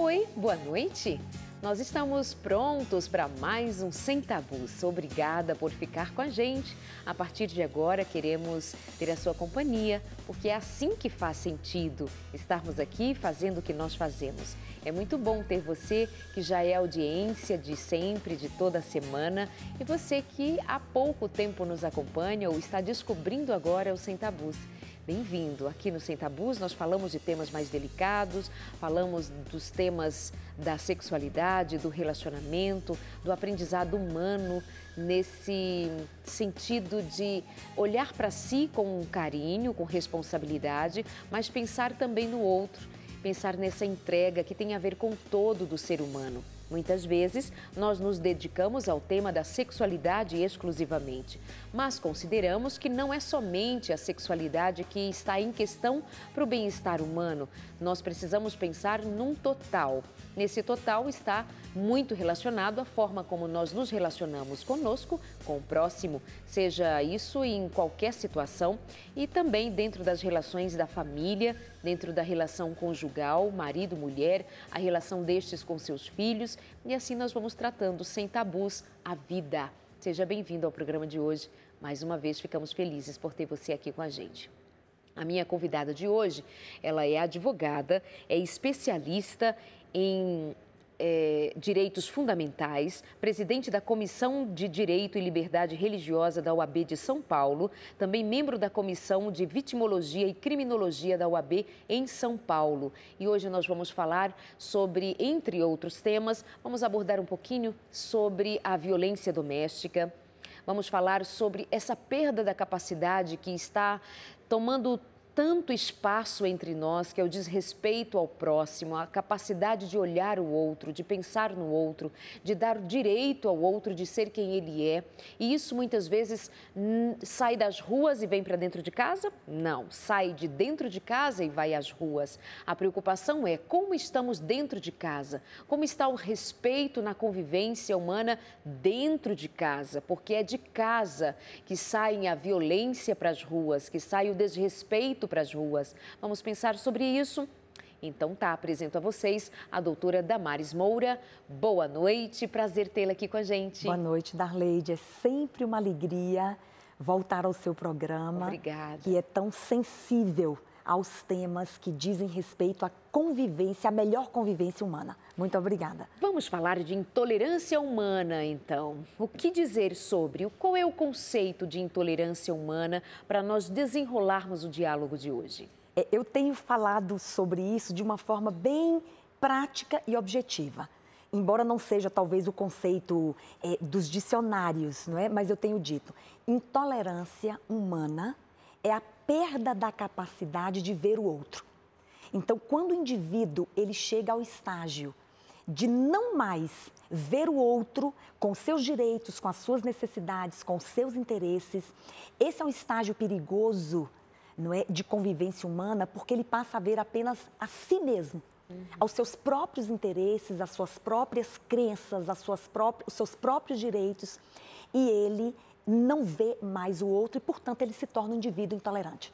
Oi, boa noite. Nós estamos prontos para mais um Sem Tabus. Obrigada por ficar com a gente. A partir de agora, queremos ter a sua companhia, porque é assim que faz sentido estarmos aqui fazendo o que nós fazemos. É muito bom ter você que já é audiência de sempre, de toda semana, e você que há pouco tempo nos acompanha ou está descobrindo agora o Sem Tabus. Bem-vindo! Aqui no Sem Tabus nós falamos de temas mais delicados, falamos dos temas da sexualidade, do relacionamento, do aprendizado humano, nesse sentido de olhar para si com carinho, com responsabilidade, mas pensar também no outro, pensar nessa entrega que tem a ver com todo do ser humano. Muitas vezes, nós nos dedicamos ao tema da sexualidade exclusivamente, mas consideramos que não é somente a sexualidade que está em questão para o bem-estar humano. Nós precisamos pensar num total. Nesse total está muito relacionado à forma como nós nos relacionamos conosco, com o próximo, seja isso em qualquer situação, e também dentro das relações da família, dentro da relação conjugal, marido, mulher, a relação destes com seus filhos, e assim nós vamos tratando sem tabus a vida. Seja bem-vindo ao programa de hoje. Mais uma vez ficamos felizes por ter você aqui com a gente. A minha convidada de hoje, ela é advogada, é especialista em Direitos Fundamentais, presidente da Comissão de Direito e Liberdade Religiosa da OAB de São Paulo, também membro da Comissão de Vitimologia e Criminologia da OAB em São Paulo. E hoje nós vamos falar sobre, entre outros temas, vamos abordar um pouquinho sobre a violência doméstica, vamos falar sobre essa perda da capacidade que está tomando tanto espaço entre nós, que é o desrespeito ao próximo, a capacidade de olhar o outro, de pensar no outro, de dar direito ao outro de ser quem ele é. E isso muitas vezes sai das ruas e vem para dentro de casa? Não, sai de dentro de casa e vai às ruas. A preocupação é como estamos dentro de casa, como está o respeito na convivência humana dentro de casa, porque é de casa que sai a violência para as ruas, que sai o desrespeito para as ruas. Vamos pensar sobre isso? Então apresento a vocês a doutora Damares Moura. Boa noite, prazer tê-la aqui com a gente. Boa noite, Darleide. É sempre uma alegria voltar ao seu programa. Obrigada. Que é tão sensível aos temas que dizem respeito à convivência, à melhor convivência humana. Muito obrigada. Vamos falar de intolerância humana, então. O que dizer sobre? Qual é o conceito de intolerância humana para nós desenrolarmos o diálogo de hoje? Eu tenho falado sobre isso de uma forma bem prática e objetiva. Embora não seja talvez o conceito dos dicionários, não é? Mas eu tenho dito, intolerância humana é a perda da capacidade de ver o outro. Então, quando o indivíduo ele chega ao estágio de não mais ver o outro com seus direitos, com as suas necessidades, com os seus interesses, esse é um estágio perigoso, não é, de convivência humana, porque ele passa a ver apenas a si mesmo, aos seus próprios interesses, às suas próprias crenças, os seus próprios direitos, e ele não vê mais o outro e, portanto, ele se torna um indivíduo intolerante.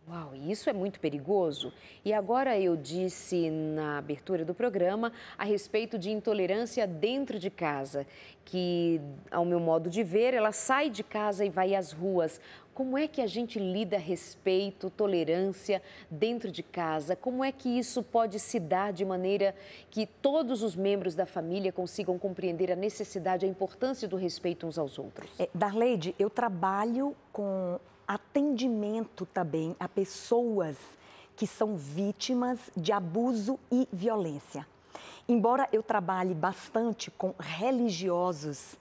Uau, isso é muito perigoso. E agora eu disse na abertura do programa a respeito de intolerância dentro de casa, que, ao meu modo de ver, ela sai de casa e vai às ruas. Como é que a gente lida respeito, tolerância dentro de casa? Como é que isso pode se dar de maneira que todos os membros da família consigam compreender a necessidade, a importância do respeito uns aos outros? Darleide, eu trabalho com atendimento também a pessoas que são vítimas de abuso e violência. Embora eu trabalhe bastante com religiosos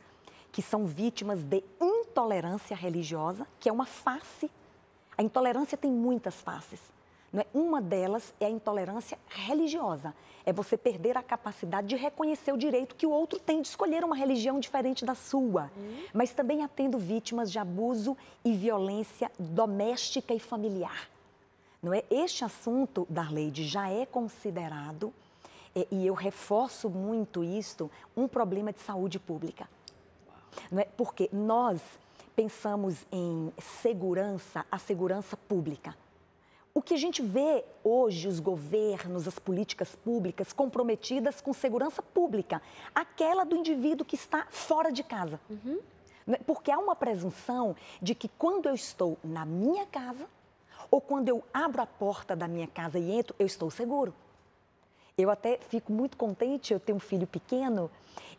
que são vítimas de intolerância religiosa, que é uma face. A intolerância tem muitas faces. Não é? Uma delas é a intolerância religiosa. É você perder a capacidade de reconhecer o direito que o outro tem de escolher uma religião diferente da sua. Mas também atendo vítimas de abuso e violência doméstica e familiar. Não é? Este assunto, Darleide, já é considerado, e eu reforço muito isto, um problema de saúde pública. Não é? Porque nós pensamos em segurança, a segurança pública. o que a gente vê hoje, os governos, as políticas públicas comprometidas com segurança pública, aquela do indivíduo que está fora de casa. Porque há uma presunção de que quando eu estou na minha casa, ou quando eu abro a porta da minha casa e entro, eu estou seguro. Eu até fico muito contente, eu tenho um filho pequeno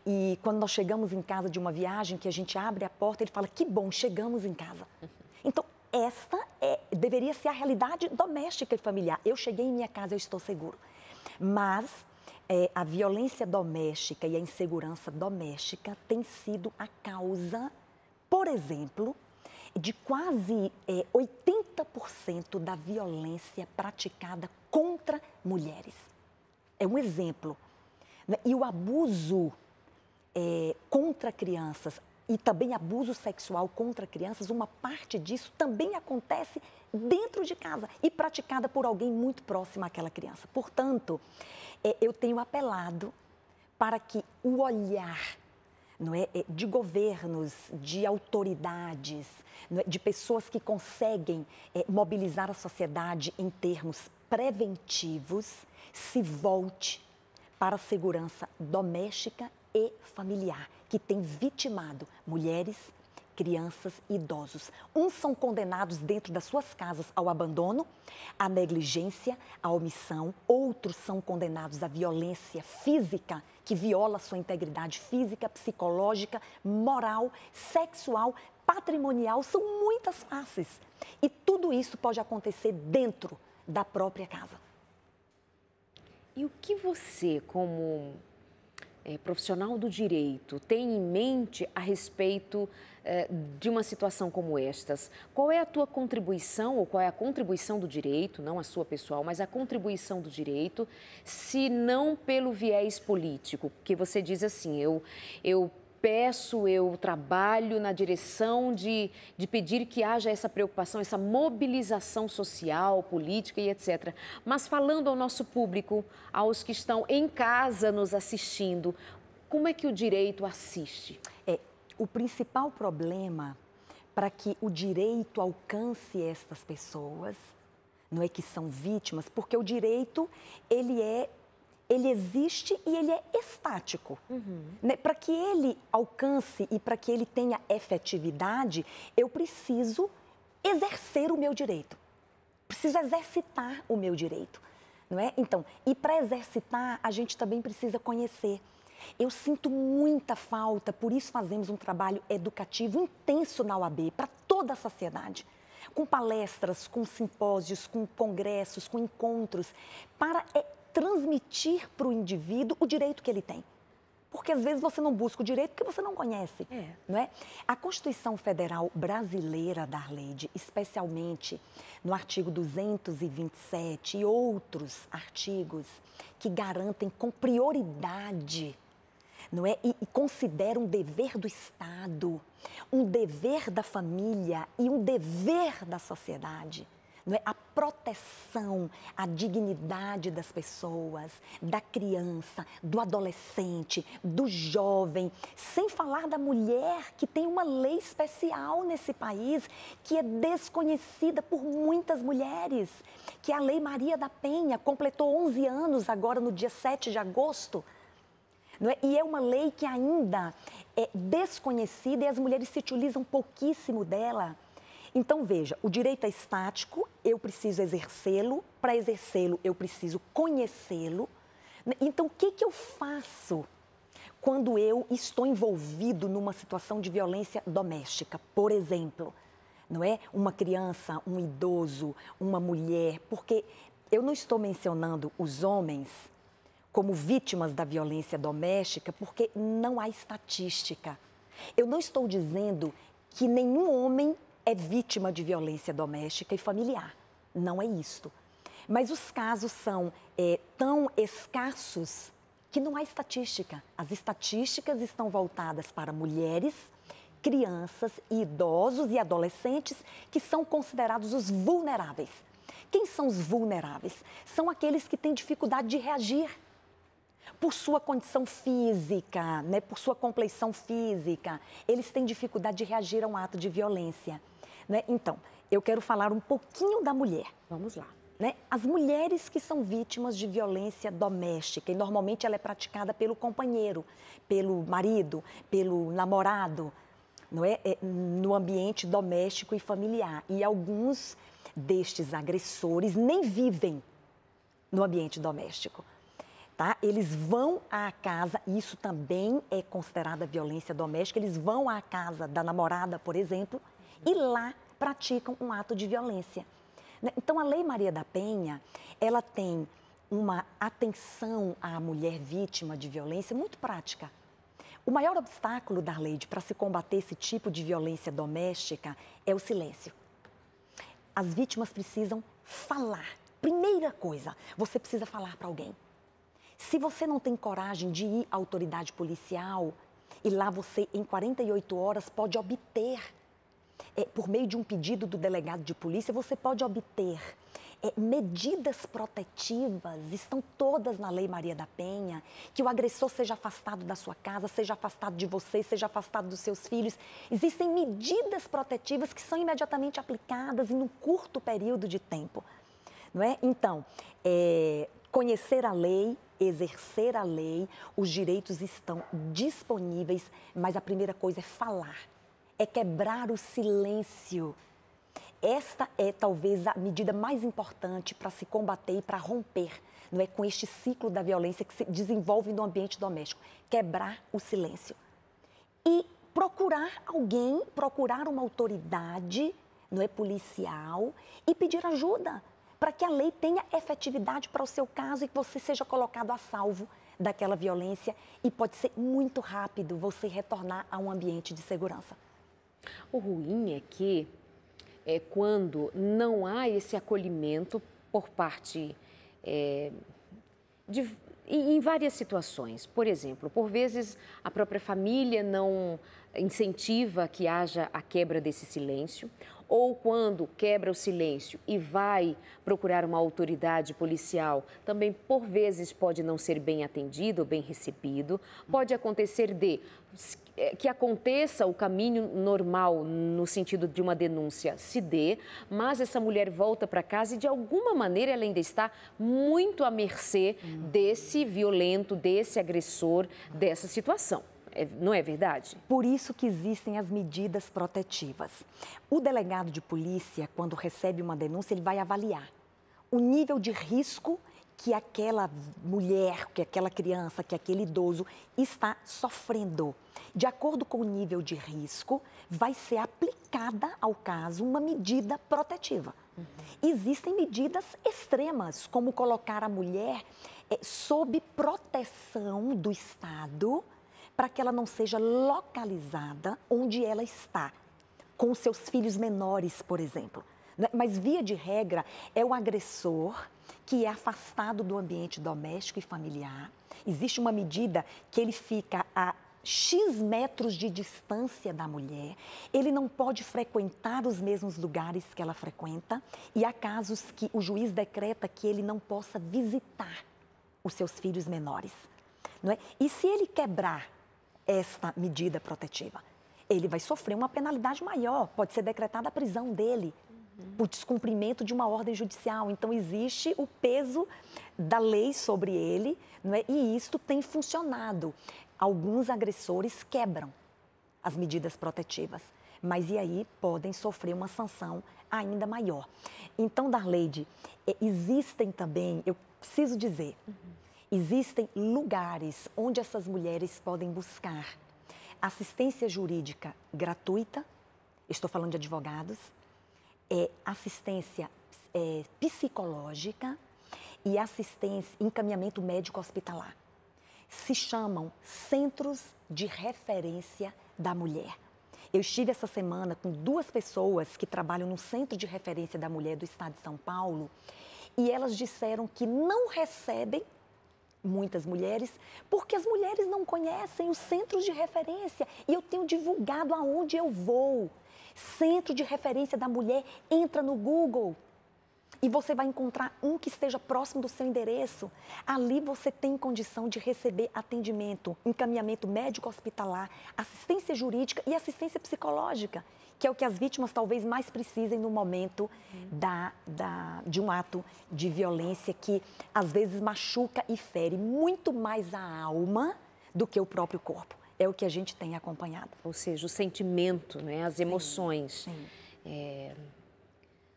e quando nós chegamos em casa de uma viagem, que a gente abre a porta, ele fala, que bom, chegamos em casa. Então, esta deveria ser a realidade doméstica e familiar. Eu cheguei em minha casa, eu estou seguro. Mas a violência doméstica e a insegurança doméstica tem sido a causa, por exemplo, de quase 80% da violência praticada contra mulheres. É um exemplo. E o abuso contra crianças e também abuso sexual contra crianças, uma parte disso também acontece dentro de casa e praticada por alguém muito próximo àquela criança. Portanto, eu tenho apelado para que o olhar de governos, de autoridades, de pessoas que conseguem mobilizar a sociedade em termos preventivos, se volte para a segurança doméstica e familiar, que tem vitimado mulheres, crianças e idosos. Uns são condenados dentro das suas casas ao abandono, à negligência, à omissão. Outros são condenados à violência física, que viola a sua integridade física, psicológica, moral, sexual, patrimonial. São muitas faces. E tudo isso pode acontecer dentro da própria casa. E o que você, como profissional do direito, tem em mente a respeito de uma situação como estas? Qual é a tua contribuição, ou qual é a contribuição do direito, não a sua pessoal, mas a contribuição do direito, se não pelo viés político? Porque você diz assim, eu trabalho na direção de pedir que haja essa preocupação, essa mobilização social, política e etc. Mas falando ao nosso público, aos que estão em casa nos assistindo, como é que o direito assiste? O principal problema para que o direito alcance estas pessoas, não é que são vítimas, porque o direito, ele existe e ele é estático. Para que ele alcance e para que ele tenha efetividade, eu preciso exercer o meu direito. Preciso exercitar o meu direito, não é? Então, e para exercitar, a gente também precisa conhecer. Eu sinto muita falta, por isso fazemos um trabalho educativo intenso na OAB, para toda a sociedade. Com palestras, com simpósios, com congressos, com encontros, para transmitir para o indivíduo o direito que ele tem. Porque às vezes você não busca o direito porque você não conhece, não é? A Constituição Federal Brasileira, Darleide, especialmente no artigo 227 e outros artigos que garantem com prioridade, não é? E consideram um dever do Estado, um dever da família e um dever da sociedade. Não é? A proteção, a dignidade das pessoas, da criança, do adolescente, do jovem, sem falar da mulher, que tem uma lei especial nesse país, que é desconhecida por muitas mulheres, que é a Lei Maria da Penha, completou 11 anos agora no dia 7 de agosto. Não é? E é uma lei que ainda é desconhecida e as mulheres se utilizam pouquíssimo dela. Então, veja, o direito é estático, eu preciso exercê-lo, para exercê-lo eu preciso conhecê-lo. Então, o que eu faço quando eu estou envolvido numa situação de violência doméstica? Por exemplo, não é? Uma criança, um idoso, uma mulher, porque eu não estou mencionando os homens como vítimas da violência doméstica, porque não há estatística. Eu não estou dizendo que nenhum homem é vítima de violência doméstica e familiar. Não é isto. Mas os casos são tão escassos que não há estatística. As estatísticas estão voltadas para mulheres, crianças, idosos e adolescentes que são considerados os vulneráveis. Quem são os vulneráveis? São aqueles que têm dificuldade de reagir. Por sua condição física, né, por sua compleição física, eles têm dificuldade de reagir a um ato de violência. Né? Então, eu quero falar um pouquinho da mulher. Vamos lá. né? As mulheres que são vítimas de violência doméstica, e normalmente ela é praticada pelo companheiro, pelo marido, pelo namorado, não é? No ambiente doméstico e familiar. E alguns destes agressores nem vivem no ambiente doméstico. Tá? Eles vão à casa, e isso também é considerada violência doméstica, eles vão à casa da namorada, por exemplo, e lá praticam um ato de violência. Então, a Lei Maria da Penha, ela tem uma atenção à mulher vítima de violência muito prática. O maior obstáculo, Darleide, para se combater esse tipo de violência doméstica é o silêncio. As vítimas precisam falar. Primeira coisa, você precisa falar para alguém. Se você não tem coragem de ir à autoridade policial, e lá você, em 48 horas, pode obter, por meio de um pedido do delegado de polícia, você pode obter medidas protetivas, estão todas na Lei Maria da Penha, que o agressor seja afastado da sua casa, seja afastado de você, seja afastado dos seus filhos. Existem medidas protetivas que são imediatamente aplicadas em um curto período de tempo. Não é? Então, conhecer a lei, exercer a lei, os direitos estão disponíveis, mas a primeira coisa é falar, é quebrar o silêncio. Esta é talvez a medida mais importante para se combater e para romper, não é, com este ciclo da violência que se desenvolve no ambiente doméstico. Quebrar o silêncio. E procurar alguém, procurar uma autoridade, não é, policial, e pedir ajuda, para que a lei tenha efetividade para o seu caso e que você seja colocado a salvo daquela violência, e pode ser muito rápido você retornar a um ambiente de segurança. O ruim é que quando não há esse acolhimento por parte em várias situações. Por exemplo, por vezes a própria família não incentiva que haja a quebra desse silêncio, ou quando quebra o silêncio e vai procurar uma autoridade policial, também por vezes pode não ser bem atendido ou bem recebido. Pode acontecer que aconteça o caminho normal no sentido de uma denúncia se dê, mas essa mulher volta para casa e de alguma maneira ela ainda está muito à mercê desse violento, desse agressor, dessa situação. Não é verdade? Por isso que existem as medidas protetivas. O delegado de polícia, quando recebe uma denúncia, ele vai avaliar o nível de risco que aquela mulher, que aquela criança, que aquele idoso está sofrendo. De acordo com o nível de risco, vai ser aplicada ao caso uma medida protetiva. Existem medidas extremas, como colocar a mulher sob proteção do Estado, para que ela não seja localizada onde ela está, com os seus filhos menores, por exemplo. Mas, via de regra, é o agressor que é afastado do ambiente doméstico e familiar. Existe uma medida que ele fica a X metros de distância da mulher, ele não pode frequentar os mesmos lugares que ela frequenta, e há casos que o juiz decreta que ele não possa visitar os seus filhos menores. Não é? E se ele quebrar esta medida protetiva, ele vai sofrer uma penalidade maior, pode ser decretada a prisão dele por descumprimento de uma ordem judicial. Então, existe o peso da lei sobre ele, não é? E isto tem funcionado. Alguns agressores quebram as medidas protetivas, mas e aí podem sofrer uma sanção ainda maior. Então, Darleide, existem também, eu preciso dizer, existem lugares onde essas mulheres podem buscar assistência jurídica gratuita, estou falando de advogados, assistência psicológica e assistência, encaminhamento médico hospitalar. Se chamam Centros de Referência da Mulher. Eu estive essa semana com 2 pessoas que trabalham no Centro de Referência da Mulher do Estado de São Paulo, e elas disseram que não recebem muitas mulheres, porque as mulheres não conhecem os centros de referência. E eu tenho divulgado aonde eu vou. Centro de Referência da Mulher, entra no Google. E você vai encontrar um que esteja próximo do seu endereço. Ali você tem condição de receber atendimento, encaminhamento médico-hospitalar, assistência jurídica e assistência psicológica, que é o que as vítimas talvez mais precisem no momento de um ato de violência que às vezes machuca e fere muito mais a alma do que o próprio corpo. É o que a gente tem acompanhado. Ou seja, o sentimento, né? As emoções. Sim.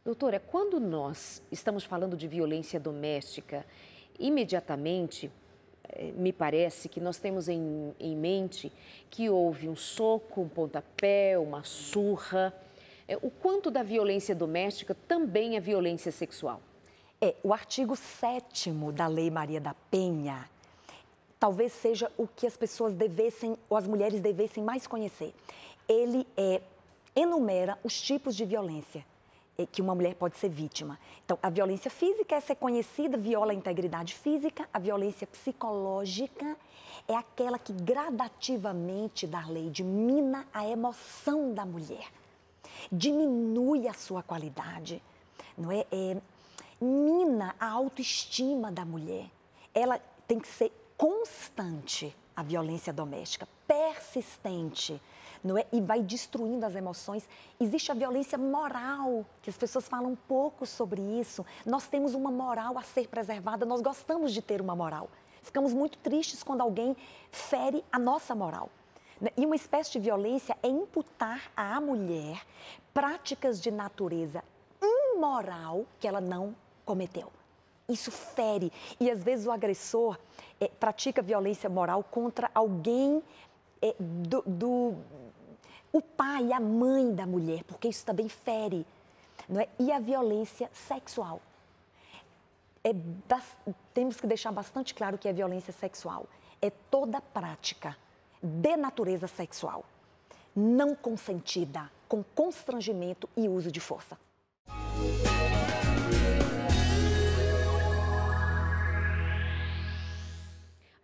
Doutora, quando nós estamos falando de violência doméstica, imediatamente me parece que nós temos em mente que houve um soco, um pontapé, uma surra. O quanto da violência doméstica também é violência sexual? O artigo 7º da Lei Maria da Penha talvez seja o que as pessoas devessem, ou as mulheres devessem mais conhecer. Ele enumera os tipos de violência que uma mulher pode ser vítima. Então, a violência física, essa é conhecida, viola a integridade física. A violência psicológica é aquela que gradativamente, Darleide, mina a emoção da mulher, diminui a sua qualidade, não é? Mina a autoestima da mulher. Ela tem que ser constante, a violência doméstica, persistente, não é? E vai destruindo as emoções. Existe a violência moral, que as pessoas falam um pouco sobre isso. Nós temos uma moral a ser preservada, nós gostamos de ter uma moral. Ficamos muito tristes quando alguém fere a nossa moral. E uma espécie de violência é imputar à mulher práticas de natureza imoral que ela não cometeu. Isso fere. E às vezes o agressor pratica violência moral contra alguém o pai e a mãe da mulher, porque isso também fere, não é? E a violência sexual. Temos que deixar bastante claro que a violência sexual é toda prática de natureza sexual, não consentida, com constrangimento e uso de força.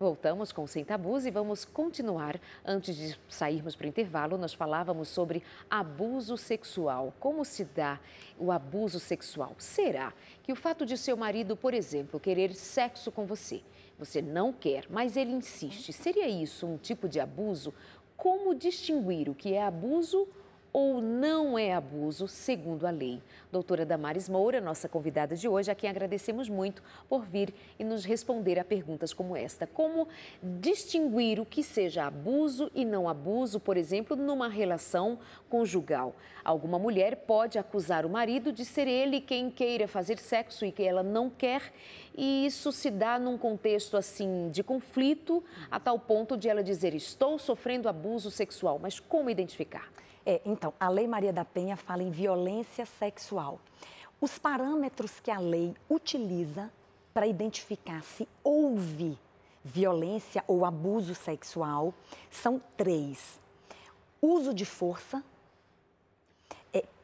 Voltamos com Sem Tabus e vamos continuar. Antes de sairmos para o intervalo, nós falávamos sobre abuso sexual. Como se dá o abuso sexual? Será que o fato de seu marido, por exemplo, querer sexo com você, você não quer, mas ele insiste, seria isso um tipo de abuso? Como distinguir o que é abuso ou não é abuso, segundo a lei? Doutora Damares Moura, nossa convidada de hoje, a quem agradecemos muito por vir e nos responder a perguntas como esta. Como distinguir o que seja abuso e não abuso, por exemplo, numa relação conjugal? Alguma mulher pode acusar o marido de ser ele quem queira fazer sexo e que ela não quer, e isso se dá num contexto assim de conflito, a tal ponto de ela dizer: estou sofrendo abuso sexual. Mas como identificar? Então, a Lei Maria da Penha fala em violência sexual. Os parâmetros que a lei utiliza para identificar se houve violência ou abuso sexual são 3. Uso de força,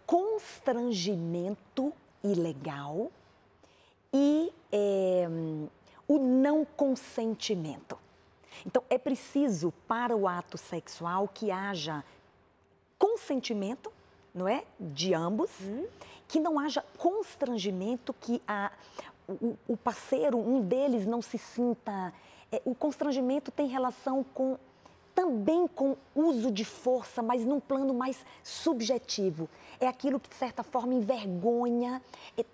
constrangimento ilegal e o não consentimento. Então, é preciso para o ato sexual que haja consentimento, não é, de ambos, que não haja constrangimento, que o parceiro, um deles, não se sinta... o constrangimento tem relação também com uso de força, mas num plano mais subjetivo. É aquilo que, de certa forma, envergonha,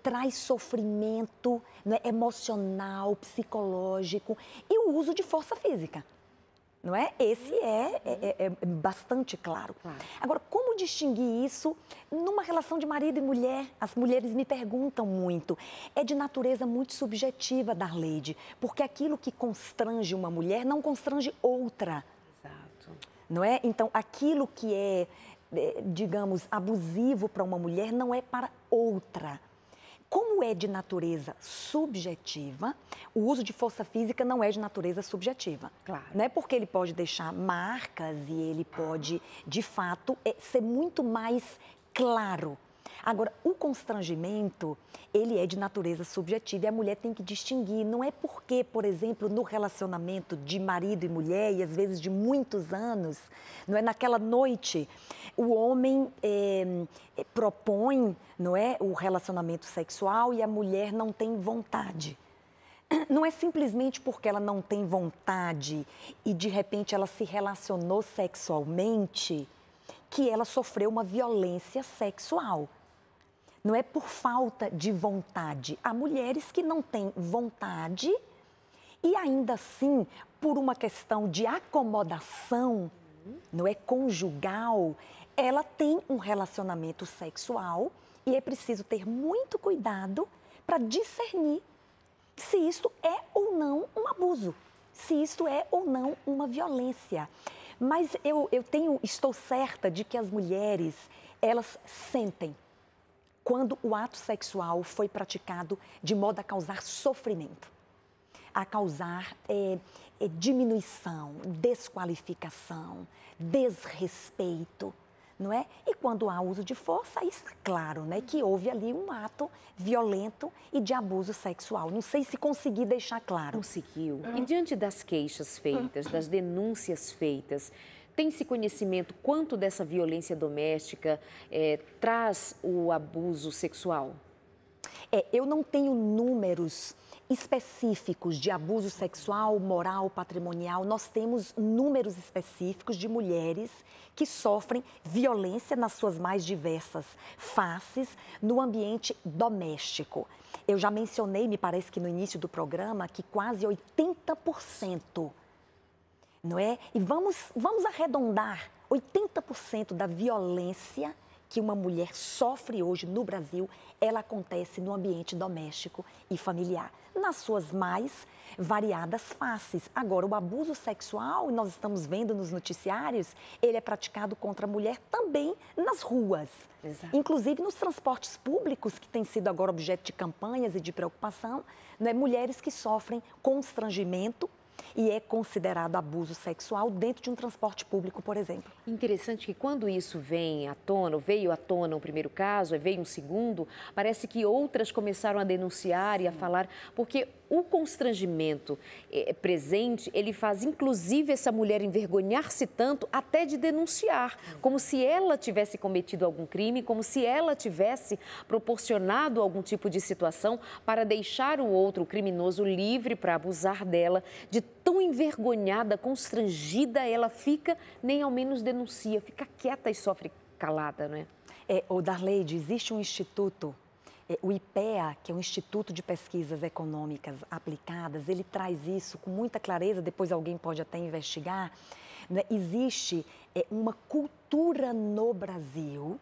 traz sofrimento, não é, emocional, psicológico, e o uso de força física. Não é? Esse é bastante claro. Agora, como distinguir isso numa relação de marido e mulher? As mulheres me perguntam muito. É de natureza muito subjetiva, Darleide, porque aquilo que constrange uma mulher não constrange outra. Exato. Não é? Então, aquilo que digamos, abusivo para uma mulher não é para outra. Como é de natureza subjetiva, o uso de força física não é de natureza subjetiva. Claro. Não é porque ele pode deixar marcas e ele pode, de fato, ser muito mais claro. Agora, o constrangimento, ele é de natureza subjetiva e a mulher tem que distinguir. Não é porque, por exemplo, no relacionamento de marido e mulher, e às vezes de muitos anos, não é naquela noite, o homem propõe, não é, o relacionamento sexual e a mulher não tem vontade. Não é simplesmente porque ela não tem vontade e de repente ela se relacionou sexualmente que ela sofreu uma violência sexual. Não é por falta de vontade. Há mulheres que não têm vontade e ainda assim, por uma questão de acomodação, não é conjugal, ela tem um relacionamento sexual e é preciso ter muito cuidado para discernir se isto é ou não um abuso, se isto é ou não uma violência. Mas estou certa de que as mulheres, elas sentem quando o ato sexual foi praticado de modo a causar sofrimento, a causar diminuição, desqualificação, desrespeito, não é? E quando há uso de força, aí está claro, né, que houve ali um ato violento e de abuso sexual. Não sei se consegui deixar claro. Conseguiu. E diante das queixas feitas, das denúncias feitas, tem-se conhecimento quanto dessa violência doméstica traz o abuso sexual? Eu não tenho números específicos de abuso sexual, moral, patrimonial. Nós temos números específicos de mulheres que sofrem violência nas suas mais diversas faces no ambiente doméstico. Eu já mencionei, me parece que no início do programa, que quase 80%, não é? E vamos arredondar, 80% da violência que uma mulher sofre hoje no Brasil, ela acontece no ambiente doméstico e familiar, nas suas mais variadas faces. Agora, o abuso sexual, nós estamos vendo nos noticiários, ele é praticado contra a mulher também nas ruas. Exato. Inclusive nos transportes públicos, que têm sido agora objeto de campanhas e de preocupação, né? Mulheres que sofrem constrangimento e é considerado abuso sexual dentro de um transporte público, por exemplo. Interessante que quando isso vem à tona, veio à tona o primeiro caso, veio um segundo, parece que outras começaram a denunciar e a falar, porque o constrangimento presente, ele faz inclusive essa mulher envergonhar-se tanto até de denunciar, como se ela tivesse cometido algum crime, como se ela tivesse proporcionado algum tipo de situação para deixar o outro, o criminoso, livre para abusar dela. De tão envergonhada, constrangida ela fica, nem ao menos denuncia, fica quieta e sofre calada, não é? Darleide, existe um instituto, o IPEA, que é um Instituto de Pesquisas Econômicas Aplicadas, ele traz isso com muita clareza, depois alguém pode até investigar, né? Existe uma cultura no Brasil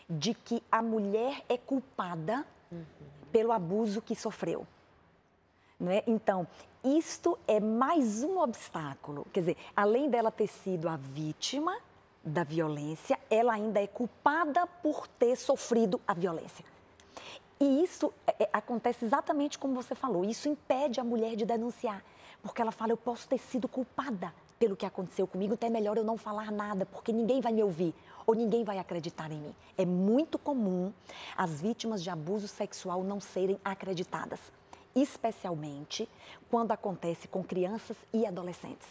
de que a mulher é culpada pelo abuso que sofreu. Não é? Então, isto é mais um obstáculo. Quer dizer, além dela ter sido a vítima da violência, ela ainda é culpada por ter sofrido a violência. E isso acontece exatamente como você falou. Isso impede a mulher de denunciar, porque ela fala, eu posso ter sido culpada pelo que aconteceu comigo, então é melhor eu não falar nada, porque ninguém vai me ouvir ou ninguém vai acreditar em mim. É muito comum as vítimas de abuso sexual não serem acreditadas, especialmente quando acontece com crianças e adolescentes.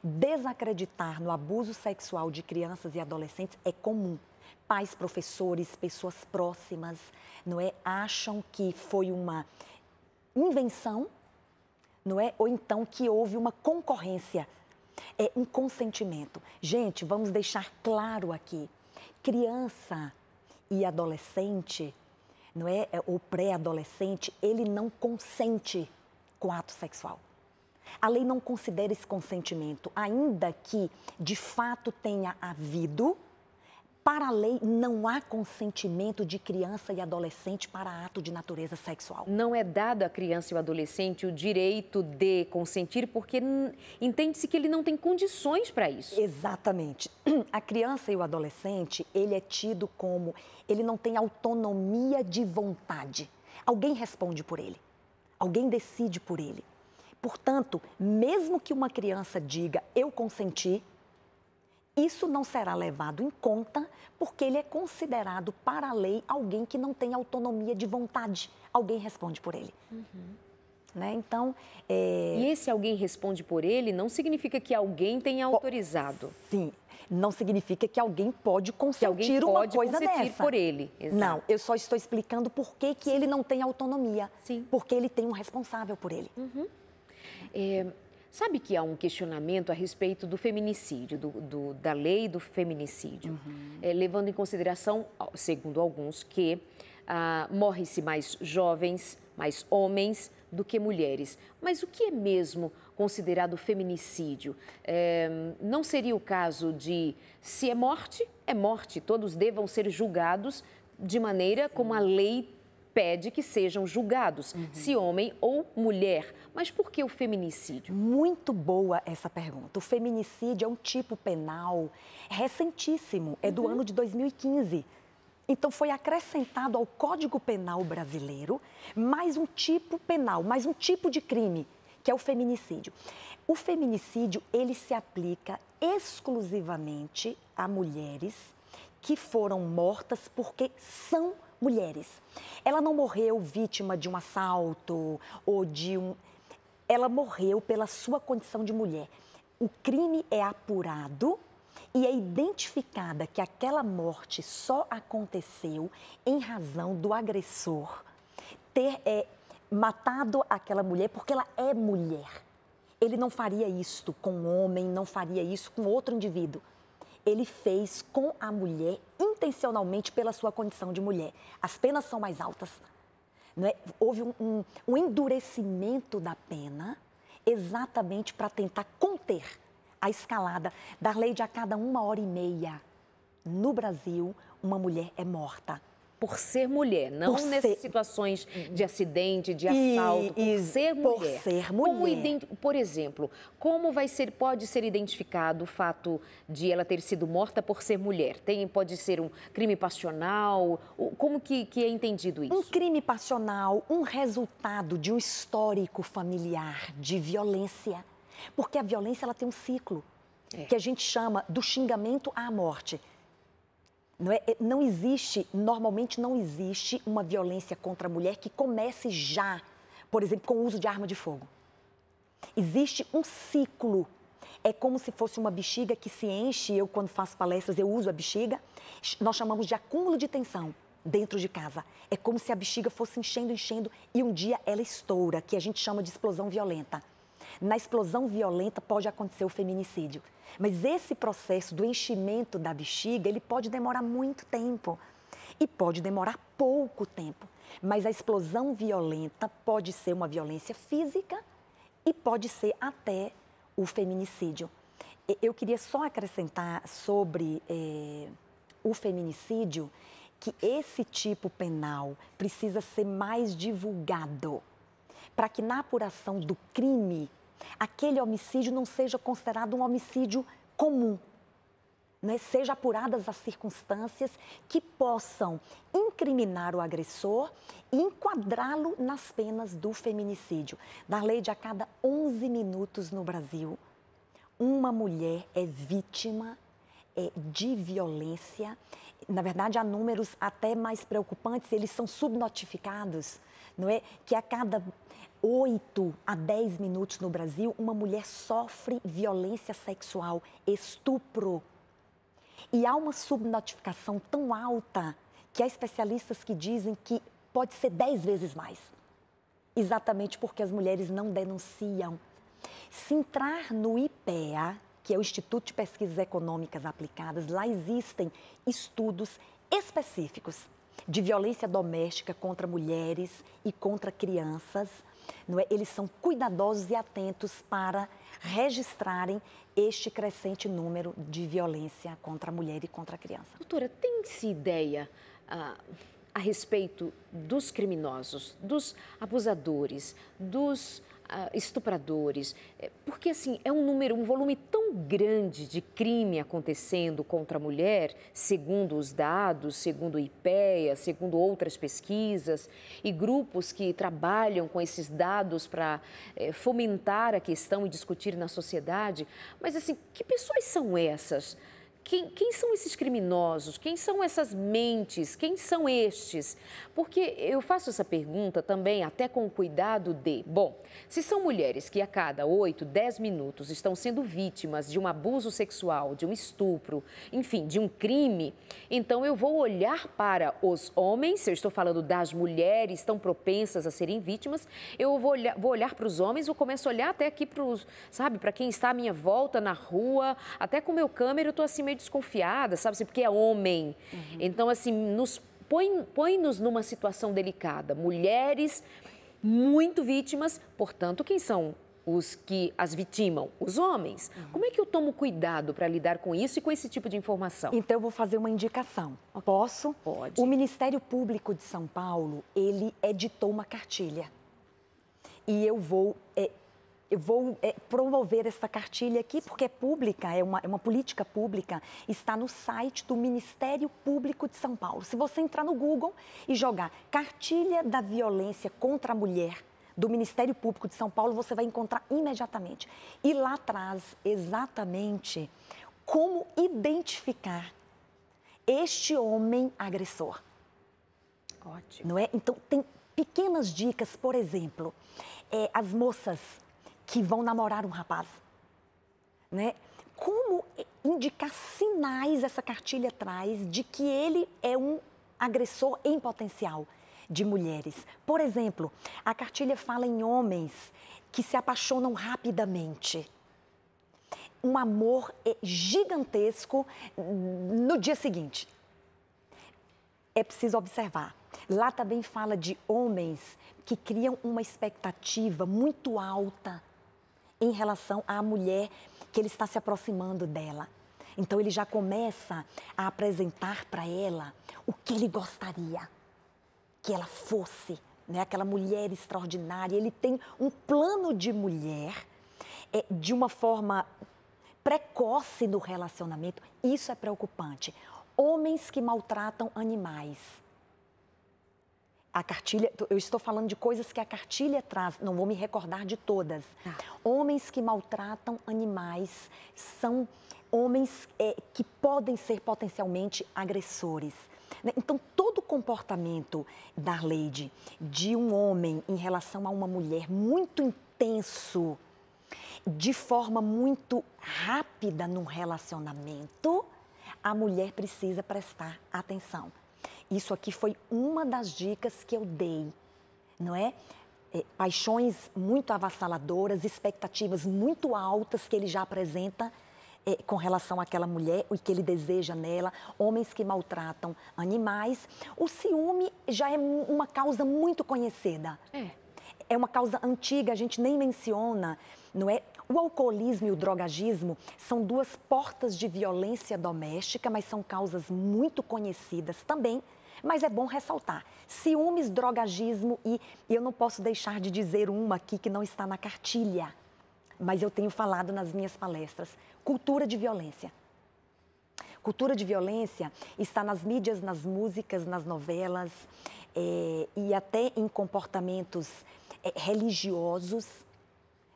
Desacreditar no abuso sexual de crianças e adolescentes é comum. Pais, professores, pessoas próximas, não é, acham que foi uma invenção, não é, ou então que houve uma concorrência, um consentimento. Gente, vamos deixar claro aqui, criança e adolescente, não é, ou pré-adolescente, ele não consente com o ato sexual. A lei não considera esse consentimento, ainda que de fato tenha havido. Para a lei, não há consentimento de criança e adolescente para ato de natureza sexual. Não é dado à criança e ao adolescente o direito de consentir, porque entende-se que ele não tem condições para isso. Exatamente. A criança e o adolescente, ele é tido como, ele não tem autonomia de vontade. Alguém responde por ele, alguém decide por ele. Portanto, mesmo que uma criança diga, eu consenti, Isso não será levado em conta porque ele é considerado, para a lei, alguém que não tem autonomia de vontade. Alguém responde por ele. Né? Então, E esse alguém responde por ele não significa que alguém tenha autorizado. Sim, não significa que alguém pode consentir uma coisa dessa. Por ele. Exato. Não, eu só estou explicando por que ele não tem autonomia. Sim. Porque ele tem um responsável por ele. Sabe que há um questionamento a respeito do feminicídio, da lei do feminicídio, levando em consideração, segundo alguns, que morrem-se mais jovens, mais homens do que mulheres. Mas o que é mesmo considerado feminicídio? Não seria o caso de, se é morte, todos devam ser julgados de maneira como a lei pede que sejam julgados, se homem ou mulher. Mas por que o feminicídio? Muito boa essa pergunta. O feminicídio é um tipo penal recentíssimo, é do ano de 2015. Então, foi acrescentado ao Código Penal brasileiro mais um tipo penal, mais um tipo de crime, que é o feminicídio. O feminicídio, ele se aplica exclusivamente a mulheres que foram mortas porque são mulheres. Ela não morreu vítima de um assalto ou de um... Ela morreu pela sua condição de mulher. O crime é apurado e é identificada que aquela morte só aconteceu em razão do agressor ter matado aquela mulher porque ela é mulher. Ele não faria isto com um homem, não faria isso com outro indivíduo. Ele fez com a mulher intencionalmente pela sua condição de mulher. As penas são mais altas. Não é? Houve um endurecimento da pena exatamente para tentar conter a escalada da lei de a cada 1h30. No Brasil, uma mulher é morta. Por ser mulher, não nessas situações de acidente, de assalto, por ser mulher. Por ser mulher. Por exemplo, pode ser identificado o fato de ela ter sido morta por ser mulher? Pode ser um crime passional? Como que é entendido isso? Um crime passional, um resultado de um histórico familiar de violência. Porque a violência ela tem um ciclo, que a gente chama do xingamento à morte. Normalmente não existe uma violência contra a mulher que comece já, por exemplo, com o uso de arma de fogo. Existe um ciclo. É como se fosse uma bexiga que se enche. Eu, quando faço palestras, eu uso a bexiga. Nós chamamos de acúmulo de tensão dentro de casa. É como se a bexiga fosse enchendo e um dia ela estoura, que a gente chama de explosão violenta. Na explosão violenta pode acontecer o feminicídio. Mas esse processo do enchimento da bexiga, ele pode demorar muito tempo e pode demorar pouco tempo. Mas a explosão violenta pode ser uma violência física e pode ser até o feminicídio. Eu queria só acrescentar sobre o feminicídio que esse tipo penal precisa ser mais divulgado para que na apuração do crime aquele homicídio não seja considerado um homicídio comum, né? Seja apuradas as circunstâncias que possam incriminar o agressor e enquadrá-lo nas penas do feminicídio. Na lei de a cada 11 minutos no Brasil, uma mulher é vítima de violência. Na verdade, há números até mais preocupantes, eles são subnotificados, não é? Que a cada 8 a 10 minutos no Brasil, uma mulher sofre violência sexual, estupro. E há uma subnotificação tão alta que há especialistas que dizem que pode ser 10 vezes mais. Exatamente porque as mulheres não denunciam. Se entrar no IPEA, que é o Instituto de Pesquisas Econômicas Aplicadas, lá existem estudos específicos de violência doméstica contra mulheres e contra crianças. Não é? Eles são cuidadosos e atentos para registrarem este crescente número de violência contra a mulher e contra a criança. Doutora, tem-se ideia a respeito dos criminosos, dos abusadores, dos estupradores? Porque, assim, é um volume tão grande de crime acontecendo contra a mulher, segundo os dados, segundo o IPEA, segundo outras pesquisas, e grupos que trabalham com esses dados para fomentar a questão e discutir na sociedade. Mas, assim, que pessoas são essas quem são esses criminosos? Quem são essas mentes? Quem são estes? Porque eu faço essa pergunta também até com o cuidado de, bom, se são mulheres que a cada 8, 10 minutos estão sendo vítimas de um abuso sexual, de um estupro, enfim, de um crime, então eu vou olhar para os homens, se eu estou falando das mulheres tão propensas a serem vítimas, eu vou olhar para os homens, eu começo a olhar até aqui para os, sabe, para quem está à minha volta na rua, até com o meu câmera eu estou assim meio desconfiada, sabe, assim, porque é homem. Então, assim, põe-nos numa situação delicada. Mulheres muito vítimas, portanto, quem são os que as vitimam? Os homens. Como é que eu tomo cuidado para lidar com isso e com esse tipo de informação? Então, eu vou fazer uma indicação. Posso? Pode. O Ministério Público de São Paulo, ele editou uma cartilha. E eu vou promover essa cartilha aqui, porque é pública, é uma política pública, está no site do Ministério Público de São Paulo. Se você entrar no Google e jogar Cartilha da Violência contra a Mulher, do Ministério Público de São Paulo, você vai encontrar imediatamente. E lá traz exatamente como identificar este homem agressor. Ótimo. Não é? Então, tem pequenas dicas, por exemplo, as moças que vão namorar um rapaz, né? Como indicar sinais essa cartilha traz de que ele é um agressor em potencial de mulheres. Por exemplo, a cartilha fala em homens que se apaixonam rapidamente. Um amor gigantesco no dia seguinte. É preciso observar. Lá também fala de homens que criam uma expectativa muito alta em relação à mulher que ele está se aproximando dela. Então, ele já começa a apresentar para ela o que ele gostaria que ela fosse, né? Aquela mulher extraordinária. Ele tem um plano de mulher de uma forma precoce no relacionamento. Isso é preocupante. Homens que maltratam animais. A cartilha, eu estou falando de coisas que a cartilha traz, não vou me recordar de todas. Homens que maltratam animais são homens que podem ser potencialmente agressores. Então, todo comportamento, Darleide, de um homem em relação a uma mulher muito intenso, de forma muito rápida num relacionamento, a mulher precisa prestar atenção. Isso aqui foi uma das dicas que eu dei, não é? Paixões muito avassaladoras, expectativas muito altas que ele já apresenta com relação àquela mulher, o que ele deseja nela, homens que maltratam animais. O ciúme já é uma causa muito conhecida. É uma causa antiga, a gente nem menciona, não é? O alcoolismo e o drogagismo são duas portas de violência doméstica, mas são causas muito conhecidas também. Mas é bom ressaltar, ciúmes, drogagismo e eu não posso deixar de dizer uma aqui que não está na cartilha, mas eu tenho falado nas minhas palestras, cultura de violência. Cultura de violência está nas mídias, nas músicas, nas novelas e até em comportamentos religiosos,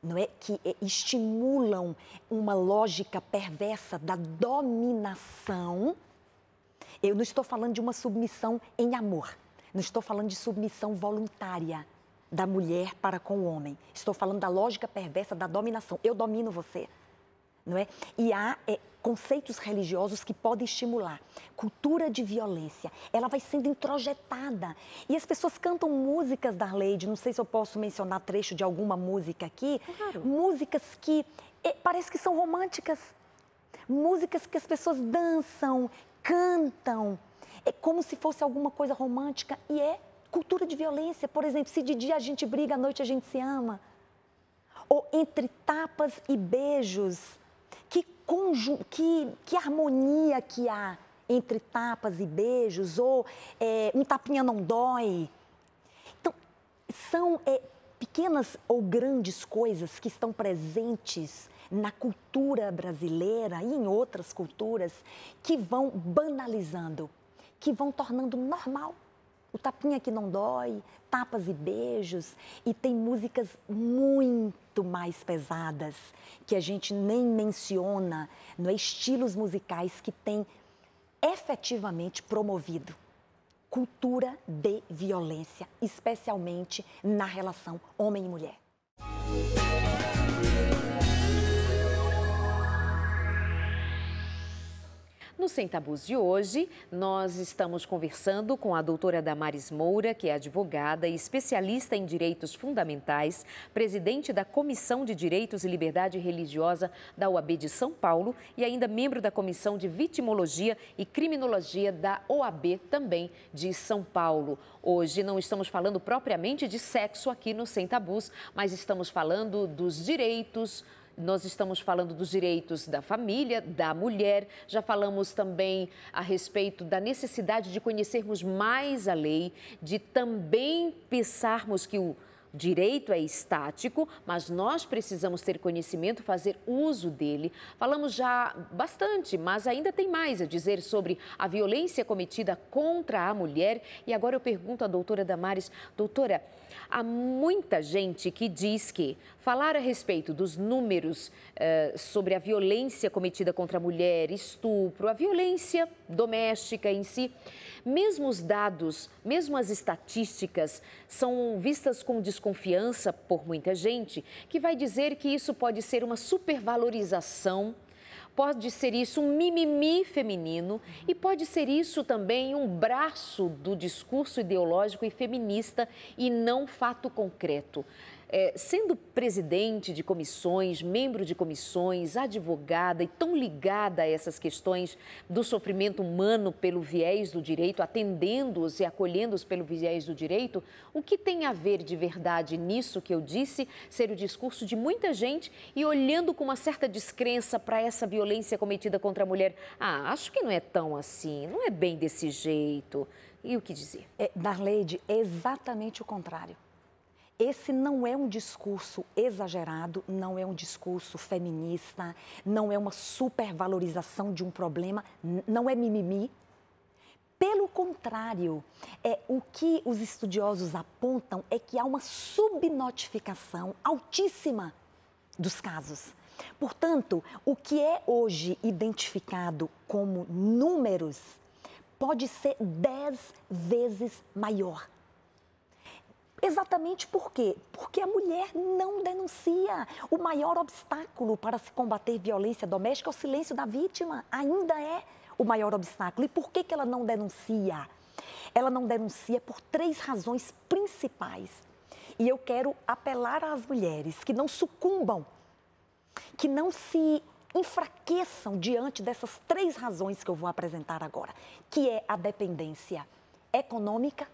não é? Que estimulam uma lógica perversa da dominação. Eu não estou falando de uma submissão em amor, não estou falando de submissão voluntária da mulher para com o homem. Estou falando da lógica perversa da dominação. Eu domino você, não é? E há conceitos religiosos que podem estimular. Cultura de violência, ela vai sendo introjetada. E as pessoas cantam músicas, Darleide, não sei se eu posso mencionar trecho de alguma música aqui. Claro. Músicas que parece que são românticas. Músicas que as pessoas dançam, cantam, é como se fosse alguma coisa romântica e é cultura de violência. Por exemplo, se de dia a gente briga, à noite a gente se ama. Ou entre tapas e beijos, que harmonia que há entre tapas e beijos, ou um tapinha não dói. Então, são pequenas ou grandes coisas que estão presentes na cultura brasileira e em outras culturas que vão banalizando, que vão tornando normal O Tapinha que não dói, Tapas e Beijos, e tem músicas muito mais pesadas que a gente nem menciona, não é? Estilos musicais que têm efetivamente promovido cultura de violência, especialmente na relação homem e mulher. No Sem Tabus de hoje, nós estamos conversando com a doutora Damares Moura, que é advogada e especialista em direitos fundamentais, presidente da Comissão de Direitos e Liberdade Religiosa da OAB de São Paulo e ainda membro da Comissão de Vitimologia e Criminologia da OAB também de São Paulo. Hoje não estamos falando propriamente de sexo aqui no Sem Tabus, mas estamos falando dos direitos. Nós estamos falando dos direitos da família, da mulher, já falamos também a respeito da necessidade de conhecermos mais a lei, de também pensarmos que o direito é estático, mas nós precisamos ter conhecimento, fazer uso dele. Falamos já bastante, mas ainda tem mais a dizer sobre a violência cometida contra a mulher. E agora eu pergunto à doutora Damares, doutora, há muita gente que diz que falar a respeito dos números sobre a violência cometida contra a mulher, estupro, a violência doméstica em si, mesmo os dados, mesmo as estatísticas são vistas com desconfiança por muita gente, que vai dizer que isso pode ser uma supervalorização, pode ser isso um mimimi feminino e pode ser isso também um braço do discurso ideológico e feminista e não fato concreto. Sendo presidente de comissões, membro de comissões, advogada e tão ligada a essas questões do sofrimento humano pelo viés do direito, atendendo-os e acolhendo-os pelo viés do direito, o que tem a ver de verdade nisso que eu disse, ser o discurso de muita gente e olhando com uma certa descrença para essa violência cometida contra a mulher? Ah, acho que não é tão assim, não é bem desse jeito. E o que dizer? Darleide, é exatamente o contrário. Esse não é um discurso exagerado, não é um discurso feminista, não é uma supervalorização de um problema, não é mimimi. Pelo contrário, o que os estudiosos apontam é que há uma subnotificação altíssima dos casos. Portanto, o que é hoje identificado como números pode ser 10 vezes maior. Exatamente por quê? Porque a mulher não denuncia. O maior obstáculo para se combater violência doméstica é o silêncio da vítima. Ainda é o maior obstáculo. E por que ela não denuncia? Ela não denuncia por 3 razões principais. E eu quero apelar às mulheres que não sucumbam, que não se enfraqueçam diante dessas 3 razões que eu vou apresentar agora, que é a dependência econômica.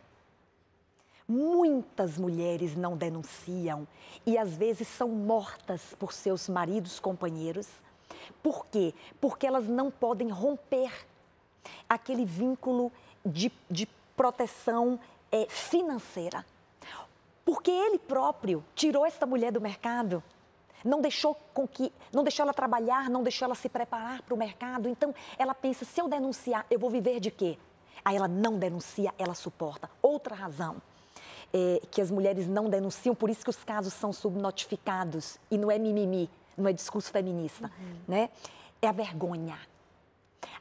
Muitas mulheres não denunciam e às vezes são mortas por seus maridos, companheiros. Por quê? Porque elas não podem romper aquele vínculo de proteção financeira. Porque ele próprio tirou essa mulher do mercado, não deixou ela trabalhar, não deixou ela se preparar para o mercado. Então ela pensa, se eu denunciar, eu vou viver de quê? Aí ela não denuncia, ela suporta. Outra razão. Que as mulheres não denunciam, por isso que os casos são subnotificados e não é mimimi, não é discurso feminista, né? É a vergonha.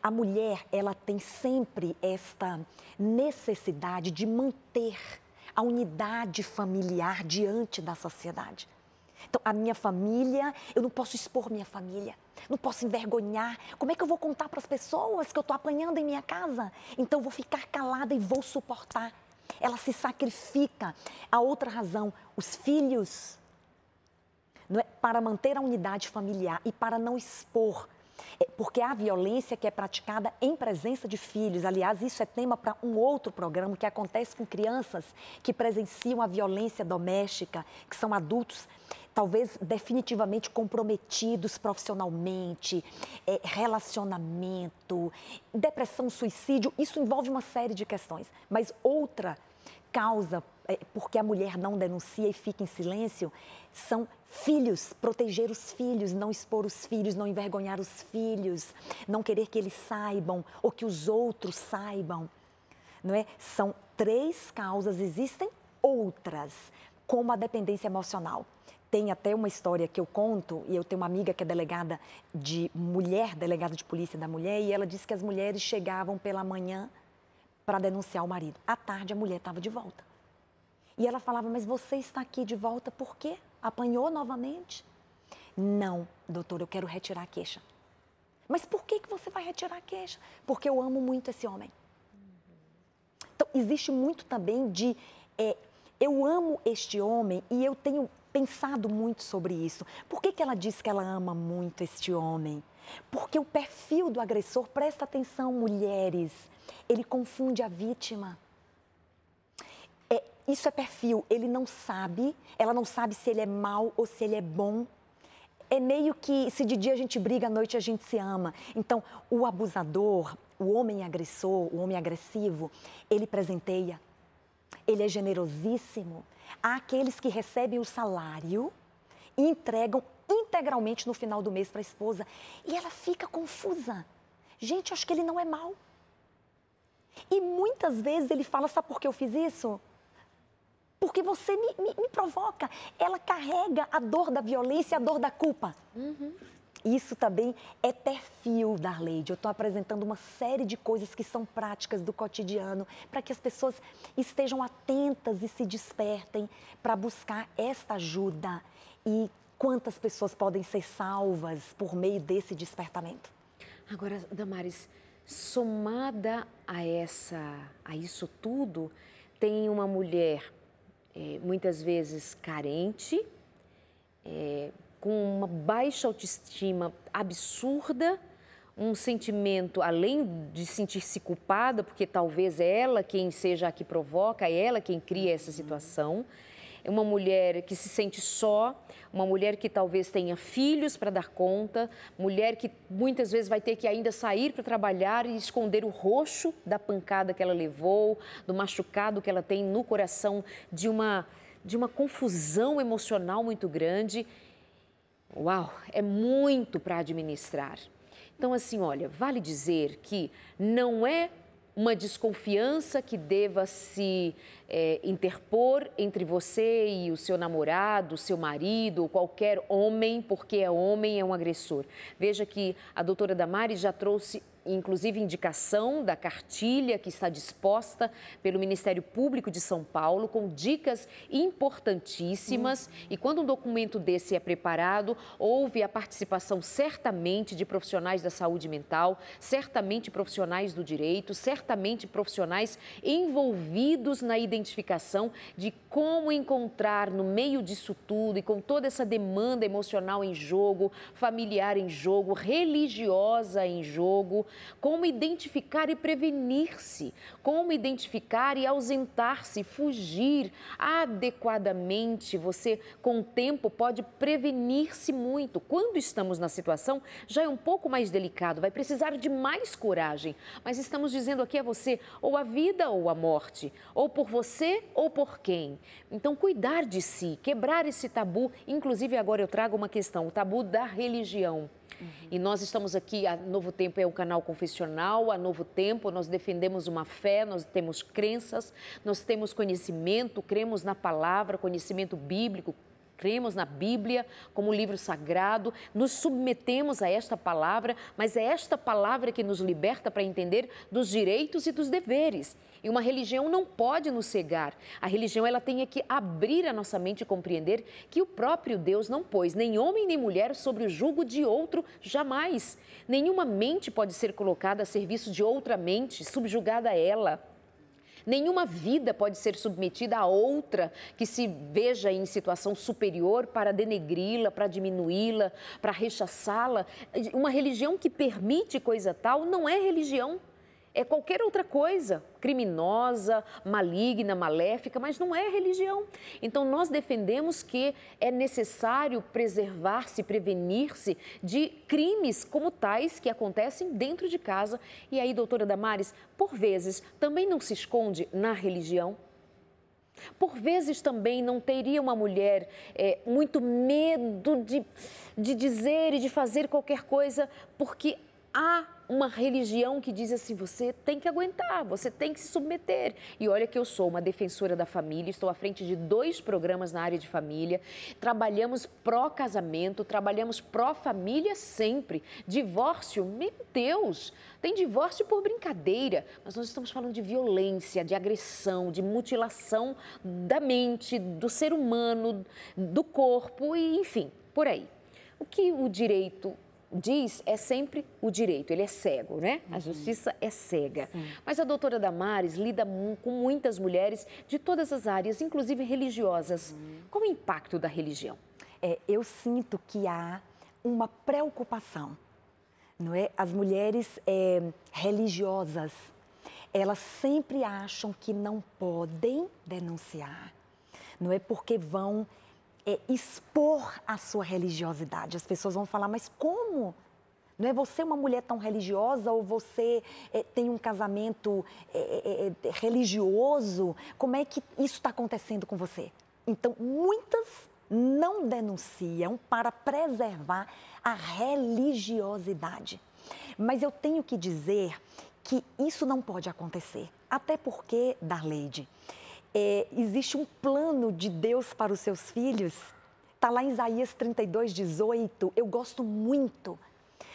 A mulher, ela tem sempre esta necessidade de manter a unidade familiar diante da sociedade. Então, a minha família, eu não posso expor minha família, não posso envergonhar. Como é que eu vou contar para as pessoas que eu estou apanhando em minha casa? Então, eu vou ficar calada e vou suportar. Ela se sacrifica. A outra razão, os filhos, não é? Para manter a unidade familiar e para não expor. Porque há violência que é praticada em presença de filhos. Aliás, isso é tema para um outro programa que acontece com crianças que presenciam a violência doméstica, que são adultos talvez definitivamente comprometidos profissionalmente, relacionamento, depressão, suicídio. Isso envolve uma série de questões. Mas outra causa, porque a mulher não denuncia e fica em silêncio, são filhos, proteger os filhos, não expor os filhos, não envergonhar os filhos, não querer que eles saibam ou que os outros saibam. não é? São 3 causas, existem outras, como a dependência emocional. Tem até uma história que eu conto, e eu tenho uma amiga que é delegada de mulher, delegada de polícia da mulher, e ela disse que as mulheres chegavam pela manhã para denunciar o marido. À tarde, a mulher estava de volta. E ela falava, mas você está aqui de volta por quê? Apanhou novamente? Não, doutor, eu quero retirar a queixa. Mas por que você vai retirar a queixa? Porque eu amo muito esse homem. Então, existe muito também de... eu amo este homem e eu tenho pensado muito sobre isso. Por que ela diz que ela ama muito este homem? Porque o perfil do agressor, presta atenção, mulheres, ele confunde a vítima. Isso é perfil, ele não sabe, ela não sabe se ele é mau ou se ele é bom. É meio que, se de dia a gente briga, à noite a gente se ama. Então, o abusador, o homem agressor, o homem agressivo, ele presenteia, ele é generosíssimo. Há aqueles que recebem o salário e entregam integralmente no final do mês para a esposa. E ela fica confusa. Gente, eu acho que ele não é mau. E muitas vezes ele fala, sabe por que eu fiz isso? Porque você me provoca. Ela carrega a dor da violência e a dor da culpa. Isso também é perfil, Darleide. Eu estou apresentando uma série de coisas que são práticas do cotidiano para que as pessoas estejam atentas e se despertem para buscar esta ajuda. E quantas pessoas podem ser salvas por meio desse despertamento? Agora, Damares, somada a isso tudo, tem uma mulher muitas vezes carente, com uma baixa autoestima absurda, um sentimento, além de sentir-se culpada, porque talvez é ela quem seja a que provoca, é ela quem cria essa situação. É uma mulher que se sente só, uma mulher que talvez tenha filhos para dar conta, mulher que muitas vezes vai ter que ainda sair para trabalhar e esconder o roxo da pancada que ela levou, do machucado que ela tem no coração, de uma confusão emocional muito grande. Uau, é muito para administrar. Então, assim, olha, vale dizer que não é uma desconfiança que deva se interpor entre você e o seu namorado, o seu marido, ou qualquer homem, porque é homem, é um agressor. Veja que a doutora Damares já trouxe, inclusive, indicação da cartilha que está disposta pelo Ministério Público de São Paulo, com dicas importantíssimas. E quando um documento desse é preparado, houve a participação certamente de profissionais da saúde mental, certamente profissionais do direito, certamente profissionais envolvidos na identificação de como encontrar no meio disso tudo e com toda essa demanda emocional em jogo, familiar em jogo, religiosa em jogo, como identificar e prevenir-se, como identificar e ausentar-se, fugir adequadamente. Você, com o tempo, pode prevenir-se muito. Quando estamos na situação, já é um pouco mais delicado, vai precisar de mais coragem. Mas estamos dizendo aqui a você, ou a vida ou a morte, ou por você ou por quem. Então, cuidar de si, quebrar esse tabu. Inclusive, agora eu trago uma questão, o tabu da religião. E nós estamos aqui, a Novo Tempo é o canal confessional, a Novo Tempo nós defendemos uma fé, nós temos crenças, nós temos conhecimento, cremos na palavra, conhecimento bíblico, cremos na Bíblia como livro sagrado, nos submetemos a esta palavra, mas é esta palavra que nos liberta para entender dos direitos e dos deveres. E uma religião não pode nos cegar. A religião ela tem que abrir a nossa mente e compreender que o próprio Deus não pôs nem homem nem mulher sobre o jugo de outro jamais. Nenhuma mente pode ser colocada a serviço de outra mente, subjugada a ela. Nenhuma vida pode ser submetida a outra que se veja em situação superior para denegri-la, para diminuí-la, para rechaçá-la. Uma religião que permite coisa tal não é religião. É qualquer outra coisa, criminosa, maligna, maléfica, mas não é religião. Então, nós defendemos que é necessário preservar-se, prevenir-se de crimes como tais que acontecem dentro de casa. E aí, doutora Damares, por vezes, também não se esconde na religião? Por vezes também não teria uma mulher muito medo de dizer e de fazer qualquer coisa, porque há uma religião que diz assim, você tem que aguentar, você tem que se submeter. E olha que eu sou uma defensora da família, estou à frente de 2 programas na área de família, trabalhamos pró-casamento, trabalhamos pró-família sempre. Divórcio, meu Deus, tem divórcio por brincadeira, mas nós estamos falando de violência, de agressão, de mutilação da mente, do ser humano, do corpo e enfim, por aí. O que o direito diz é sempre o direito, ele é cego, né? A justiça é cega. Sim. Mas a doutora Damares lida com muitas mulheres de todas as áreas, inclusive religiosas. Qual o impacto da religião? Eu sinto que há uma preocupação, não é? As mulheres religiosas, elas sempre acham que não podem denunciar, não é? Porque vão expor a sua religiosidade. As pessoas vão falar, mas como? Não é você uma mulher tão religiosa ou você tem um casamento religioso? Como é que isso está acontecendo com você? Então, muitas não denunciam para preservar a religiosidade. Mas eu tenho que dizer que isso não pode acontecer. Até porque, Darleide, existe um plano de Deus para os seus filhos. Está lá em Isaías 32:18. Eu gosto muito.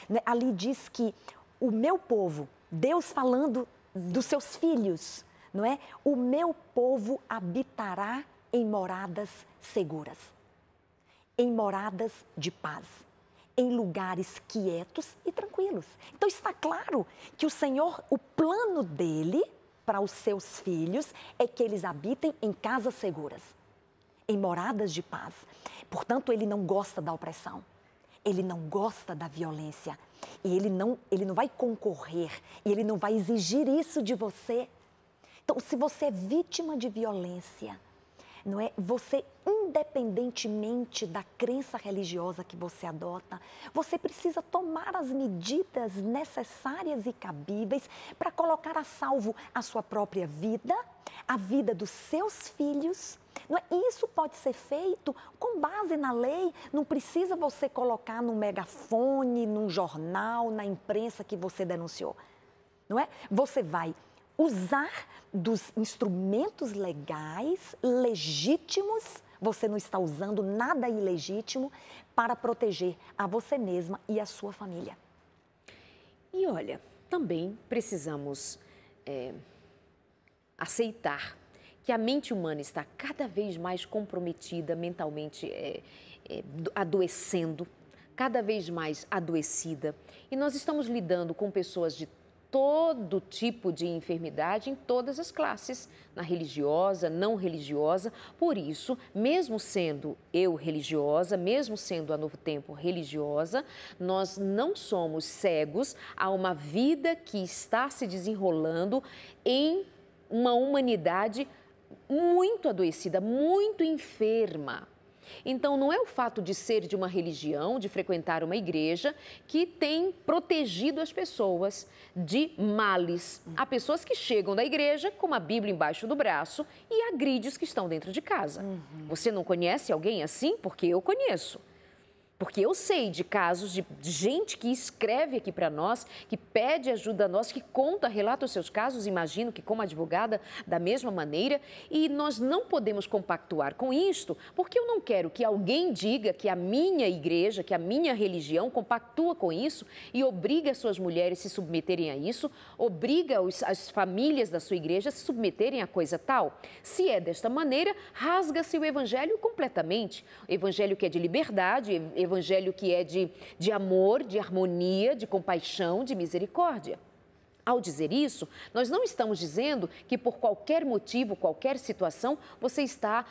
Né? Ali diz que o meu povo, Deus falando dos seus filhos, não é? O meu povo habitará em moradas seguras, em moradas de paz, em lugares quietos e tranquilos. Então está claro que o Senhor, o plano dele para os seus filhos é que eles habitem em casas seguras, em moradas de paz. Portanto, ele não gosta da opressão, ele não gosta da violência e ele não vai concorrer e ele não vai exigir isso de você. Então, se você é vítima de violência, não é? Você, independentemente da crença religiosa que você adota, você precisa tomar as medidas necessárias e cabíveis para colocar a salvo a sua própria vida, a vida dos seus filhos. Não é? Isso pode ser feito com base na lei, não precisa você colocar no megafone, num jornal, na imprensa que você denunciou. Não é? Você vai usar dos instrumentos legais, legítimos, você não está usando nada ilegítimo para proteger a você mesma e a sua família. E olha, também precisamos aceitar que a mente humana está cada vez mais comprometida, mentalmente adoecendo, cada vez mais adoecida. E nós estamos lidando com pessoas de todo tipo de enfermidade em todas as classes, na religiosa, não religiosa. Por isso, mesmo sendo eu religiosa, mesmo sendo a Novo Tempo religiosa, nós não somos cegos a uma vida que está se desenrolando em uma humanidade muito adoecida, muito enferma. Então, não é o fato de ser de uma religião, de frequentar uma igreja, que tem protegido as pessoas de males. Há pessoas que chegam da igreja com uma Bíblia embaixo do braço e agride os que estão dentro de casa. Você não conhece alguém assim? Porque eu conheço. Porque eu sei de casos de gente que escreve aqui para nós, que pede ajuda a nós, que conta, relata os seus casos, imagino que como advogada da mesma maneira, e nós não podemos compactuar com isto, porque eu não quero que alguém diga que a minha igreja, que a minha religião compactua com isso e obriga as suas mulheres a se submeterem a isso, obriga as famílias da sua igreja a se submeterem a coisa tal. Se é desta maneira, rasga-se o evangelho completamente. O evangelho que é de liberdade, evangelho que é de amor, de harmonia, de compaixão, de misericórdia. Ao dizer isso, nós não estamos dizendo que por qualquer motivo, qualquer situação, você está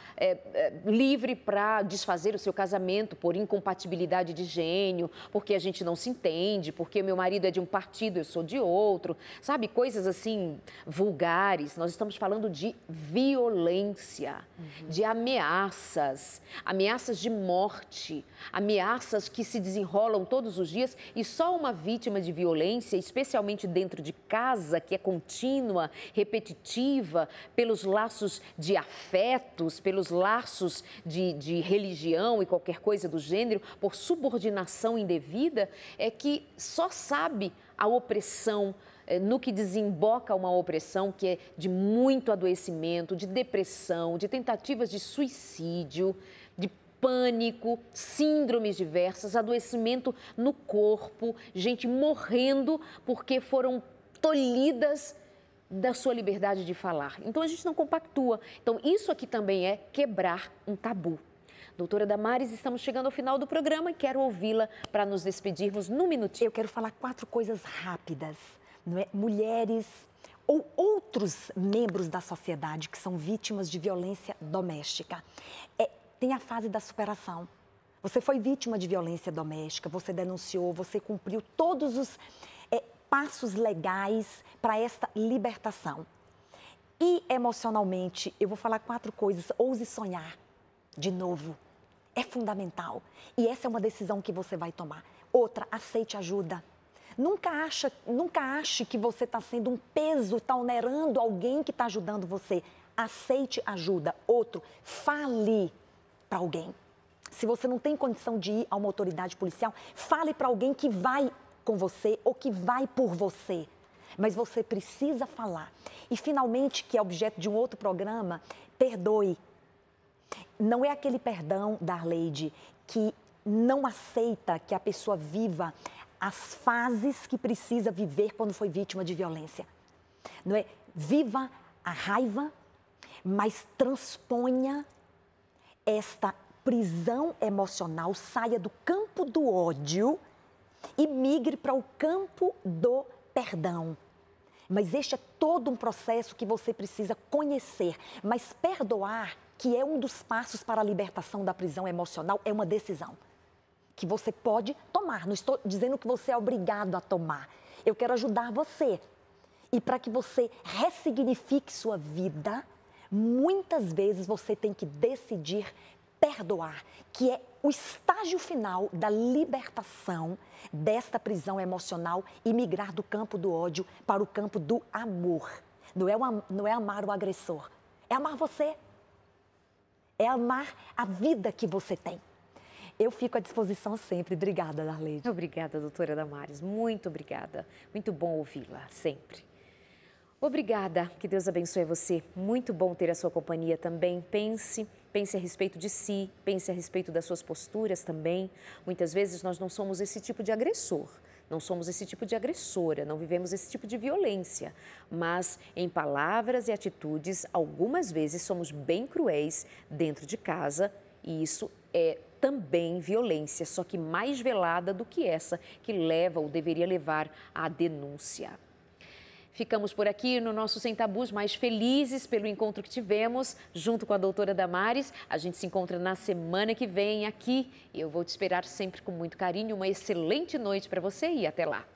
livre para desfazer o seu casamento por incompatibilidade de gênio, porque a gente não se entende, porque meu marido é de um partido, eu sou de outro, sabe? Coisas assim vulgares. Nós estamos falando de violência, de ameaças, ameaças de morte, ameaças que se desenrolam todos os dias e só uma vítima de violência, especialmente dentro de casa que é contínua, repetitiva, pelos laços de afetos, pelos laços de religião e qualquer coisa do gênero, por subordinação indevida, é que só sabe a opressão, no que desemboca uma opressão que é de muito adoecimento, de depressão, de tentativas de suicídio, de pânico, síndromes diversas, adoecimento no corpo, gente morrendo porque foram tolhidas da sua liberdade de falar. Então a gente não compactua. Então isso aqui também é quebrar um tabu. Doutora Damares, estamos chegando ao final do programa e quero ouvi-la para nos despedirmos num minutinho. Eu quero falar 4 coisas rápidas. Não é? Mulheres ou outros membros da sociedade que são vítimas de violência doméstica. Tem a fase da superação. Você foi vítima de violência doméstica, você denunciou, você cumpriu todos os passos legais para esta libertação. E emocionalmente, eu vou falar 4 coisas. Ouse sonhar de novo. É fundamental. E essa é uma decisão que você vai tomar. Outra, aceite ajuda. Nunca ache que você está sendo um peso, está onerando alguém que está ajudando você. Aceite ajuda. Outro, fale para alguém. Se você não tem condição de ir a uma autoridade policial, fale para alguém que vai com você ou que vai por você. Mas você precisa falar. E, finalmente, que é objeto de um outro programa, perdoe. Não é aquele perdão, Darleide, que não aceita que a pessoa viva as fases que precisa viver quando foi vítima de violência. Não é? Viva a raiva, mas transponha esta prisão emocional, saia do campo do ódio e migre para o campo do perdão. Mas este é todo um processo que você precisa conhecer. Mas perdoar, que é um dos passos para a libertação da prisão emocional, é uma decisão que você pode tomar. Não estou dizendo que você é obrigado a tomar. Eu quero ajudar você. E para que você ressignifique sua vida, muitas vezes você tem que decidir perdoar, que é o estágio final da libertação desta prisão emocional e migrar do campo do ódio para o campo do amor. Não é amar o agressor, é amar você. É amar a vida que você tem. Eu fico à disposição sempre. Obrigada, Darleide. Obrigada, doutora Damares. Muito obrigada. Muito bom ouvi-la, sempre. Obrigada. Que Deus abençoe você. Muito bom ter a sua companhia também. Pense a respeito de si, pense a respeito das suas posturas também. Muitas vezes nós não somos esse tipo de agressor. Não somos esse tipo de agressora, não vivemos esse tipo de violência. Mas em palavras e atitudes, algumas vezes somos bem cruéis dentro de casa e isso é também violência, só que mais velada do que essa que leva ou deveria levar à denúncia. Ficamos por aqui no nosso Sem Tabus, mais felizes pelo encontro que tivemos junto com a doutora Damares. A gente se encontra na semana que vem aqui e eu vou te esperar sempre com muito carinho. Uma excelente noite para você e até lá.